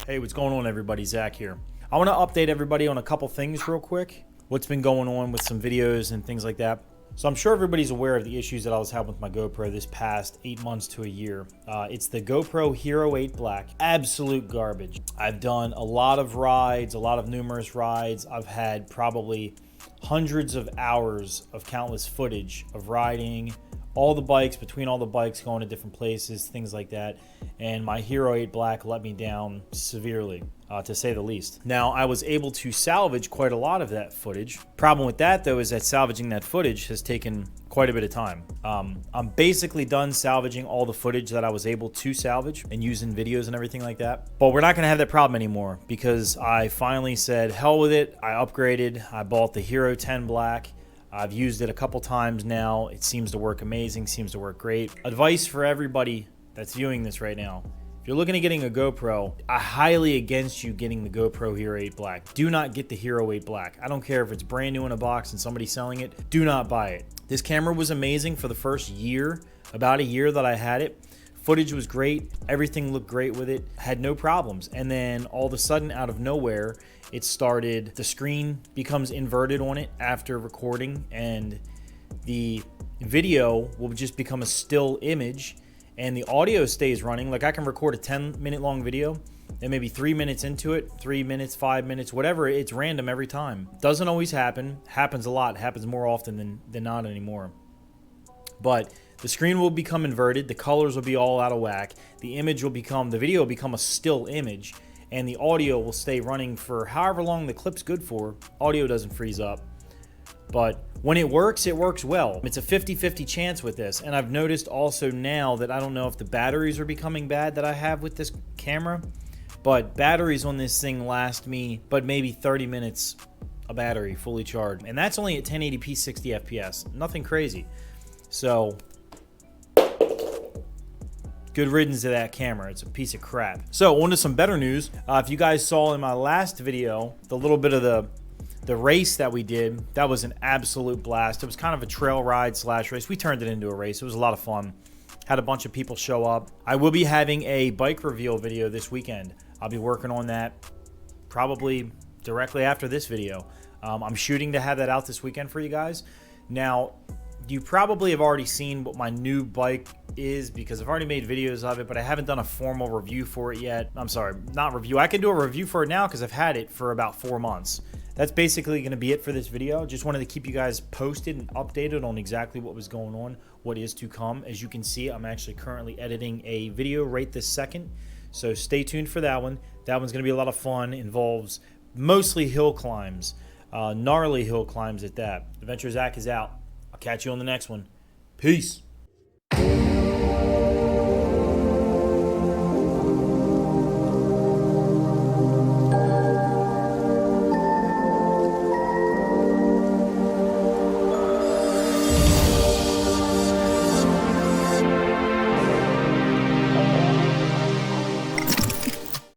Hey, what's going on, everybody? Zach here. I want to update everybody on a couple things real quick. What's been going on with some videos and things like that. So I'm sure everybody's aware of the issues that I was having with my GoPro this past 8 months to a year. It's the GoPro Hero 8 Black. Absolute garbage. I've done a lot of rides, a lot of numerous rides. I've had probably hundreds of hours of countless footage of riding, all the bikes, between all the bikes, going to different places, things like that. And my Hero 8 Black let me down severely, to say the least. Now, I was able to salvage quite a lot of that footage. Problem with that, though, is that salvaging that footage has taken quite a bit of time. I'm basically done salvaging all the footage that I was able to salvage and use in videos and everything like that. But we're not going to have that problem anymore because I finally said, hell with it. I upgraded. I bought the Hero 10 Black. I've used it a couple times now. It seems to work amazing, seems to work great. Advice for everybody that's viewing this right now. If you're looking at getting a GoPro, I highly against you getting the GoPro Hero 8 Black. Do not get the Hero 8 Black. I don't care if it's brand new in a box and somebody's selling it. Do not buy it. This camera was amazing for the first year, about a year that I had it. Footage was great. Everything looked great with it. Had no problems. And then all of a sudden, out of nowhere, it started, the screen becomes inverted on it after recording, and the video will just become a still image, and the audio stays running. Like, I can record a 10-minute long video, and maybe 3 minutes into it, 3 minutes, 5 minutes, whatever, it's random every time. Doesn't always happen. Happens a lot. Happens more often than not anymore. But the screen will become inverted, the colors will be all out of whack, the video will become a still image, and the audio will stay running for however long the clip's good for. Audio doesn't freeze up. But when it works well. It's a 50-50 chance with this. And I've noticed also now that I don't know if the batteries are becoming bad that I have with this camera, but batteries on this thing last me but maybe 30 minutes a battery fully charged. And that's only at 1080p 60 FPS. Nothing crazy. So good riddance to that camera. It's a piece of crap. So on to some better news. If you guys saw in my last video, the little bit of the race that we did, that was an absolute blast. It was kind of a trail ride slash race. We turned it into a race. It was a lot of fun. Had a bunch of people show up. I will be having a bike reveal video this weekend. I'll be working on that probably directly after this video. I'm shooting to have that out this weekend for you guys. Now, you probably have already seen what my new bike is because I've already made videos of it, but I haven't done a formal review for it yet. I'm sorry, not review. I can do a review for it now because I've had it for about 4 months. That's basically going to be it for this video. Just wanted to keep you guys posted and updated on exactly what was going on, what is to come. As you can see, I'm actually currently editing a video right this second, so stay tuned for that one. That one's going to be a lot of fun. Involves mostly hill climbs, gnarly hill climbs at that. Adventure Zach is out. I'll catch you on the next one. Peace.